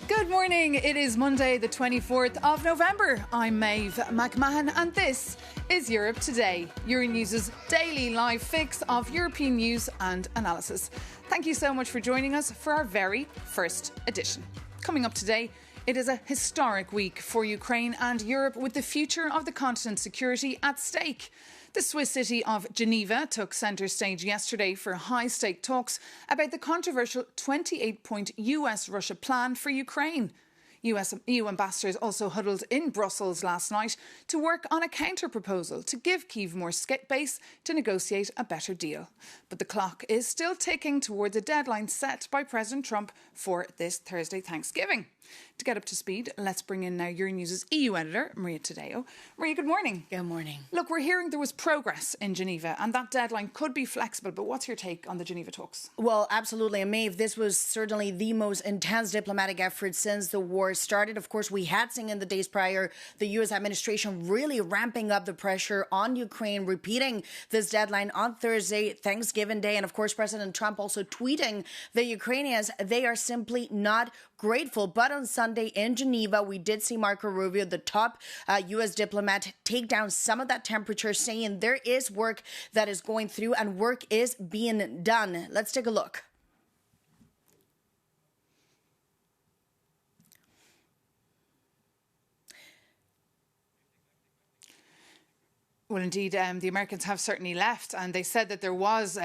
Good morning. It is Monday, the 24th of November. I'm Maeve McMahon, and this is Europe Today, Euronews' daily live fix of European news and analysis. Thank you so much for joining us for our very first edition. Coming up today, it is a historic week for Ukraine and Europe, with the future of the continent's security at stake. The Swiss city of Geneva took centre stage yesterday for high-stake talks about the controversial 28-point US-Russia plan for Ukraine. EU ambassadors also huddled in Brussels last night to work on a counter-proposal to give Kyiv more space to negotiate a better deal. But the clock is still ticking towards a deadline set by President Trump for this Thursday Thanksgiving. To get up to speed, let's bring in now Euronews' EU editor, Maria Tadeo. Maria, good morning. Good morning. Look, we're hearing there was progress in Geneva and that deadline could be flexible, but what's your take on the Geneva talks? Well, absolutely. And Maeve, this was certainly the most intense diplomatic effort since the war started. Of course, we had seen in the days prior the U.S. administration really ramping up the pressure on Ukraine, repeating this deadline on Thursday, Thanksgiving Day. And of course, President Trump also tweeting the Ukrainians, they are simply not grateful. But on Sunday in Geneva, we did see Marco Rubio, the top U.S. diplomat, take down some of that temperature, saying there is work that is going through and work is being done. Let's take a look. Well, indeed, the Americans have certainly left, and they said that there was,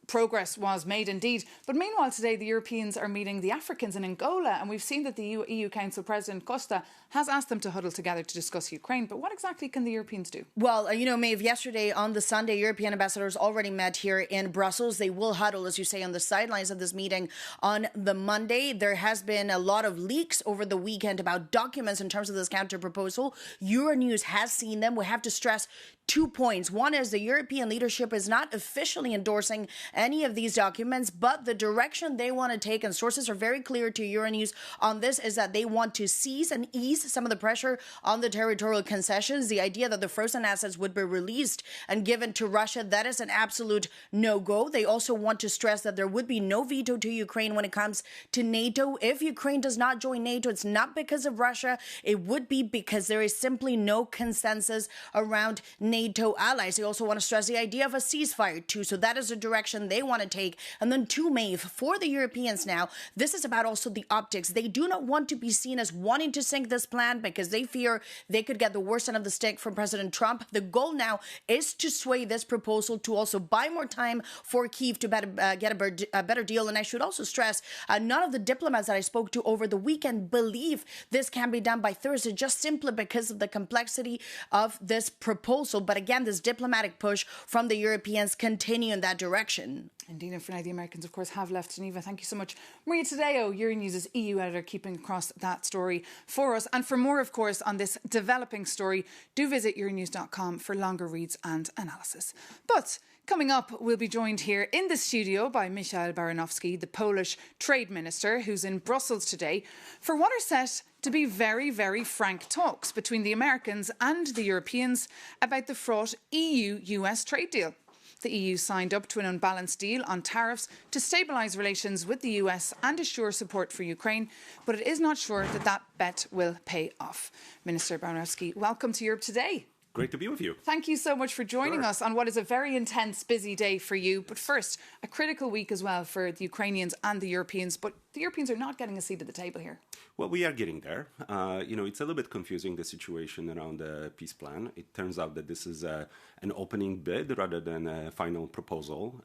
progress was made indeed. But meanwhile, today, the Europeans are meeting the Africans in Angola, and we've seen that the EU Council President Costa has asked them to huddle together to discuss Ukraine. But what exactly can the Europeans do? Well, Maeve, yesterday on the Sunday, European ambassadors already met here in Brussels. They will huddle, as you say, on the sidelines of this meeting on the Monday. There has been a lot of leaks over the weekend about documents in terms of this counter-proposal. Euronews has seen them. We have to stress 2 points. One is the European leadership is not officially endorsing any of these documents, but the direction they want to take, and sources are very clear to Euronews on this, is that they want to seize and ease some of the pressure on the territorial concessions. The idea that the frozen assets would be released and given to Russia, that is an absolute no-go. They also want to stress that there would be no veto to Ukraine when it comes to NATO. If Ukraine does not join NATO, it's not because of Russia. It would be because there is simply no consensus around NATO allies. They also want to stress the idea of a ceasefire too. So that is the direction they want to take. And then two, Maeve, for the Europeans now, this is about also the optics. They do not want to be seen as wanting to sink this plan because they fear they could get the worst end of the stick from President Trump. The goal now is to sway this proposal to also buy more time for Kyiv to get a better deal. And I should also stress, none of the diplomats that I spoke to over the weekend believe this can be done by Thursday, just simply because of the complexity of this proposal. But again, this diplomatic push from the Europeans continue in that direction. Indeed, and for now, the Americans, of course, have left Geneva. Thank you so much. Maria Tadeo, Euronews' EU editor, keeping across that story for us. And for more, of course, on this developing story, do visit Euronews.com for longer reads and analysis. But coming up, we'll be joined here in the studio by Michał Baranowski, the Polish trade minister, who's in Brussels today, for what are set to be very, very frank talks between the Americans and the Europeans about the fraught EU-US trade deal. The EU signed up to an unbalanced deal on tariffs to stabilise relations with the US and assure support for Ukraine, but it is not sure that that bet will pay off. Minister Baranowski, welcome to Europe Today. Great to be with you. Thank you so much for joining us on what is a very intense, busy day for you. But first, a critical week as well for the Ukrainians and the Europeans. But the Europeans are not getting a seat at the table here. Well, we are getting there. It's a little bit confusing, the situation around the peace plan. It turns out that this is an opening bid rather than a final proposal.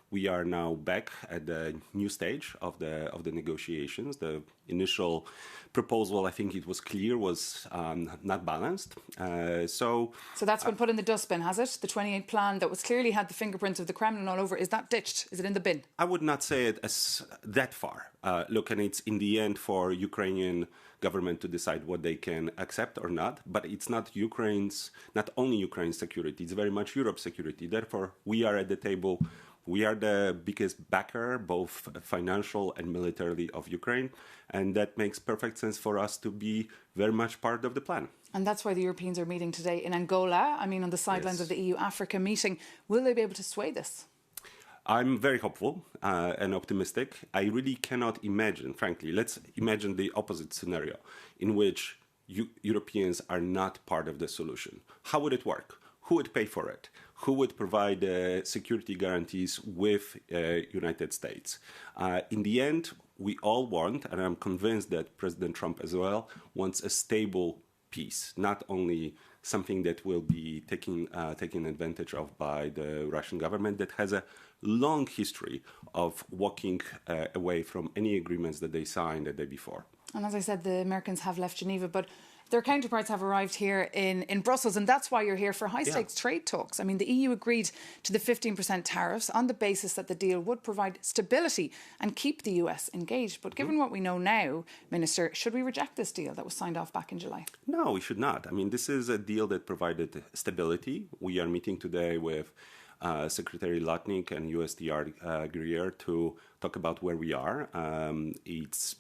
We are now back at the new stage of the negotiations. The initial proposal, I think it was clear, was not balanced. So that's been put in the dustbin, has it? The 28 plan that was clearly had the fingerprints of the Kremlin all over, is that ditched? Is it in the bin? I would not say it as that far. Look, and it's in the end for Ukrainian government to decide what they can accept or not. But it's not only Ukraine's security, it's very much Europe's security. Therefore, we are at the table We are the biggest backer, both financial and militarily, of Ukraine, and that makes perfect sense for us to be very much part of the plan. And that's why the Europeans are meeting today in Angola. I mean, on the sidelines of the EU-Africa meeting. Will they be able to sway this? I'm very hopeful and optimistic. I really cannot imagine, frankly, let's imagine the opposite scenario in which Europeans are not part of the solution. How would it work? Who would pay for it? Who would provide security guarantees with United States? In the end, we all want, and I'm convinced that President Trump as well, wants a stable peace, not only something that will be taken advantage of by the Russian government that has a long history of walking away from any agreements that they signed the day before. And as I said, the Americans have left Geneva, but their counterparts have arrived here in Brussels, and that's why you're here for high-stakes trade talks. I mean, the EU agreed to the 15% tariffs on the basis that the deal would provide stability and keep the US engaged. But given what we know now, Minister, should we reject this deal that was signed off back in July? No, we should not. I mean, this is a deal that provided stability. We are meeting today with Secretary Lutnick and USTR Greer to talk about where we are. It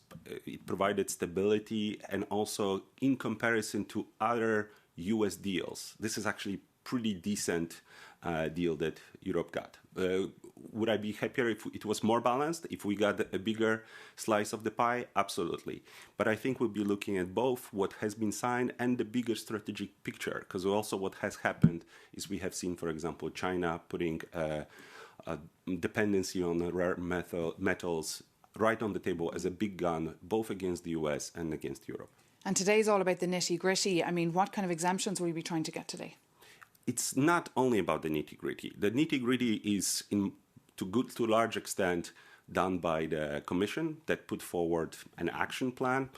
provided stability, and also in comparison to other US deals, this is actually pretty decent deal that Europe got. Would I be happier if it was more balanced, if we got a bigger slice of the pie? Absolutely. But I think we'll be looking at both what has been signed and the bigger strategic picture, because also what has happened is we have seen, for example, China putting a dependency on rare metals right on the table as a big gun, both against the US and against Europe. And today's all about the nitty-gritty. I mean, what kind of exemptions will we be trying to get today? It's not only about the nitty-gritty. The nitty-gritty is, to a large extent, done by the Commission that put forward an action plan.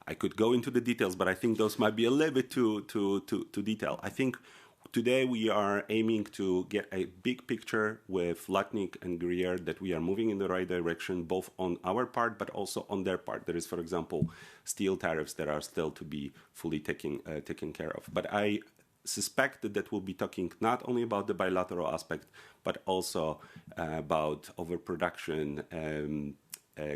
I could go into the details, but I think those might be a little bit too detailed. I think today we are aiming to get a big picture with Lutnick and Greer that we are moving in the right direction, both on our part, but also on their part. There is, for example, steel tariffs that are still to be fully taken care of. But I suspect that we'll be talking not only about the bilateral aspect, but also about overproduction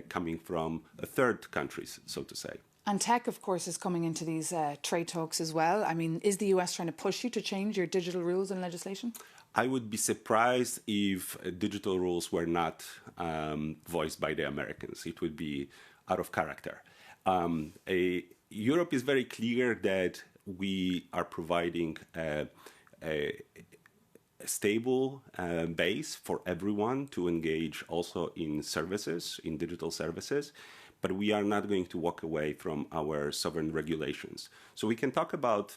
coming from third countries, so to say. And tech, of course, is coming into these trade talks as well. I mean, is the US trying to push you to change your digital rules and legislation? I would be surprised if digital rules were not voiced by the Americans. It would be out of character. Europe is very clear that we are providing a stable base for everyone to engage also in services, in digital services, but we are not going to walk away from our sovereign regulations. So we can talk about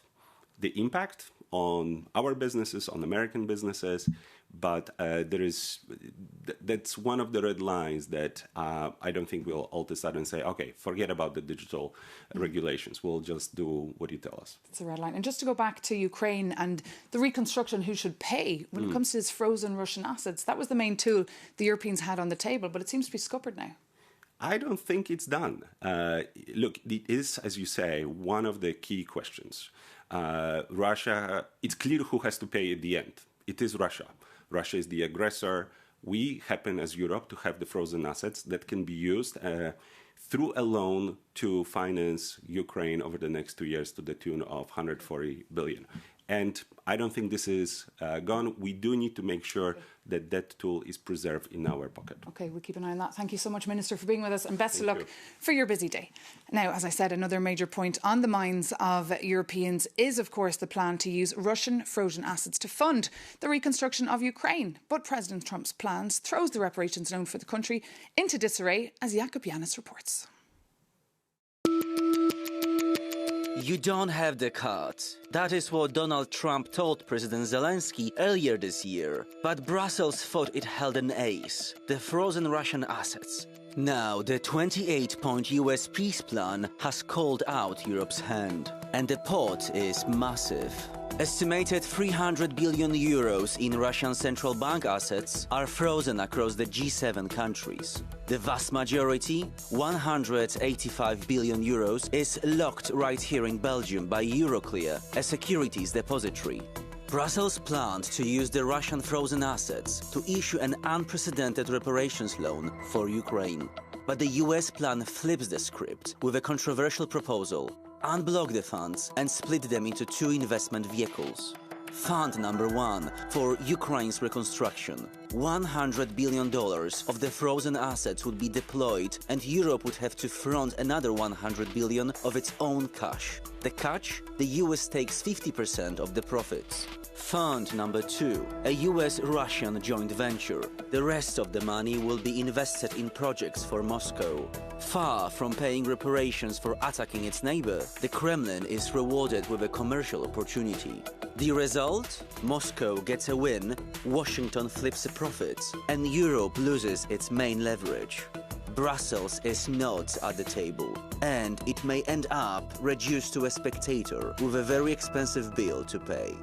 the impact on our businesses, on American businesses, but that's one of the red lines that I don't think we'll all of a sudden say, okay, forget about the digital regulations. We'll just do what you tell us. It's a red line. And just to go back to Ukraine and the reconstruction, who should pay when it comes to these frozen Russian assets, that was the main tool the Europeans had on the table, but it seems to be scuppered now. I don't think it's done. Look, it is, as you say, one of the key questions. Russia, it's clear who has to pay at the end. It is Russia. Russia is the aggressor. We happen as Europe to have the frozen assets that can be used through a loan to finance Ukraine over the next 2 years to the tune of 140 billion. And I don't think this is gone. We do need to make sure that that tool is preserved in our pocket. OK, we'll keep an eye on that. Thank you so much, Minister, for being with us, and best of luck for your busy day. Now, as I said, another major point on the minds of Europeans is, of course, the plan to use Russian frozen assets to fund the reconstruction of Ukraine. But President Trump's plans throws the reparations loan for the country into disarray, as Jakub Janis reports. You don't have the cards. That is what Donald Trump told President Zelensky earlier this year. But Brussels thought it held an ace, the frozen Russian assets. Now, the 28-point US peace plan has called out Europe's hand. And the pot is massive. Estimated 300 billion euros in Russian central bank assets are frozen across the G7 countries. The vast majority, 185 billion euros, is locked right here in Belgium by Euroclear, a securities depository. Brussels planned to use the Russian frozen assets to issue an unprecedented reparations loan for Ukraine. But the US plan flips the script with a controversial proposal: unblock the funds and split them into two investment vehicles. Fund number one for Ukraine's reconstruction. $100 billion of the frozen assets would be deployed, and Europe would have to front another $100 billion of its own cash. The catch? The US takes 50% of the profits. Fund number two, a US-Russian joint venture. The rest of the money will be invested in projects for Moscow. Far from paying reparations for attacking its neighbor, the Kremlin is rewarded with a commercial opportunity. The result? Moscow gets a win, Washington flips a profit, and Europe loses its main leverage. Brussels is not at the table, and it may end up reduced to a spectator with a very expensive bill to pay.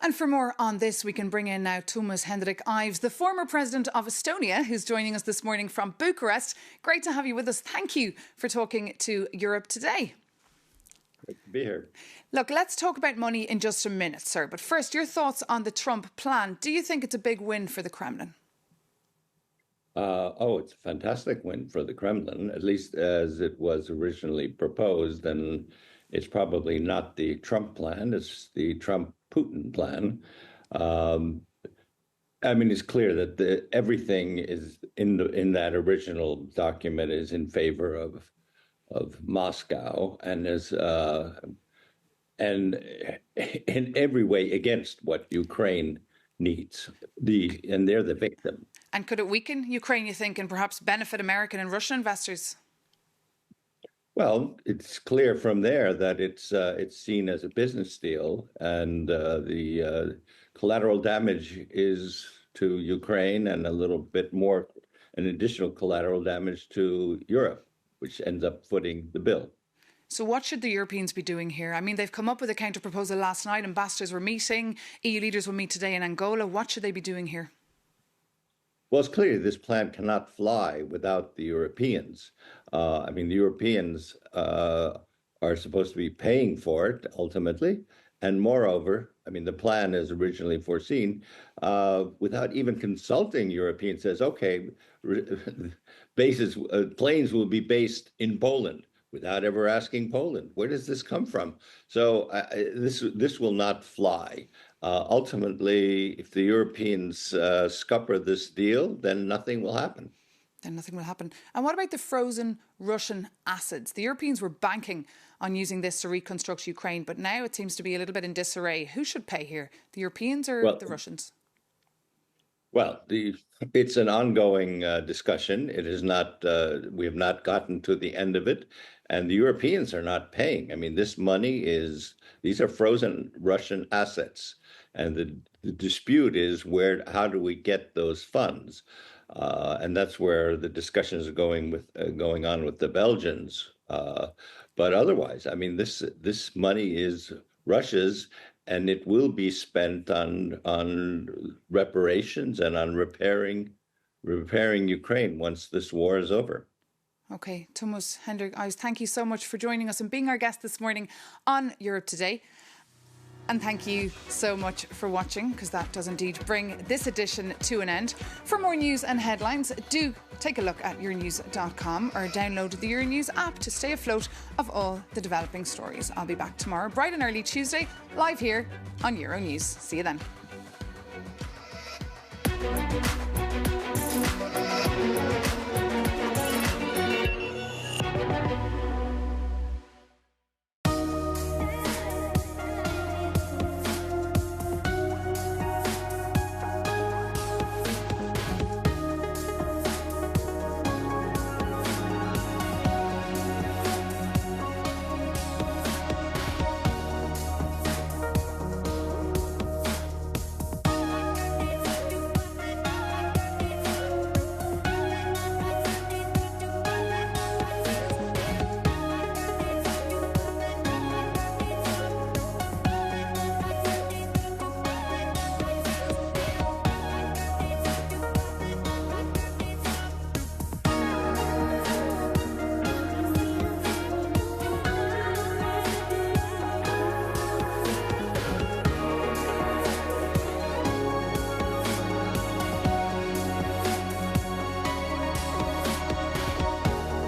And for more on this, we can bring in now Thomas Hendrik Ives, the former president of Estonia, who's joining us this morning from Bucharest. Great to have you with us. Thank you for talking to Europe Today. Great to be here. Look, let's talk about money in just a minute, sir. But first, your thoughts on the Trump plan. Do you think it's a big win for the Kremlin? It's a fantastic win for the Kremlin, at least as it was originally proposed. And it's probably not the Trump plan, it's the Trump-Putin plan. It's clear that everything is in that original document is in favor of Moscow and in every way against what Ukraine needs. And they're the victim. And could it weaken Ukraine, you think, and perhaps benefit American and Russian investors? Well, it's clear from there that it's seen as a business deal, and the collateral damage is to Ukraine, and a little bit more, an additional collateral damage to Europe, which ends up footing the bill. So what should the Europeans be doing here? I mean, they've come up with a counter-proposal last night. Ambassadors were meeting. EU leaders will meet today in Angola. What should they be doing here? Well, it's clear this plan cannot fly without the Europeans. The Europeans are supposed to be paying for it ultimately. And moreover, the plan is originally foreseen without even consulting Europeans, says, okay, planes will be based in Poland, without ever asking Poland. Where does this come from? So this will not fly. Ultimately, if the Europeans scupper this deal, then nothing will happen. And what about the frozen Russian assets? The Europeans were banking on using this to reconstruct Ukraine, but now it seems to be a little bit in disarray. Who should pay here? The Europeans or the Russians? Well, it's an ongoing discussion. It is not. We have not gotten to the end of it, and the Europeans are not paying. This money these are frozen Russian assets, and the dispute is how do we get those funds, and that's where the discussions are going on with the Belgians. But otherwise, this money is Russia's. And it will be spent on reparations and on repairing Ukraine once this war is over. Okay, Thomas Hendrik Ives, thank you so much for joining us and being our guest this morning on Europe Today. And thank you so much for watching, because that does indeed bring this edition to an end. For more news and headlines, do take a look at Euronews.com or download the Euronews app to stay afloat of all the developing stories. I'll be back tomorrow, bright and early Tuesday, live here on Euronews. See you then.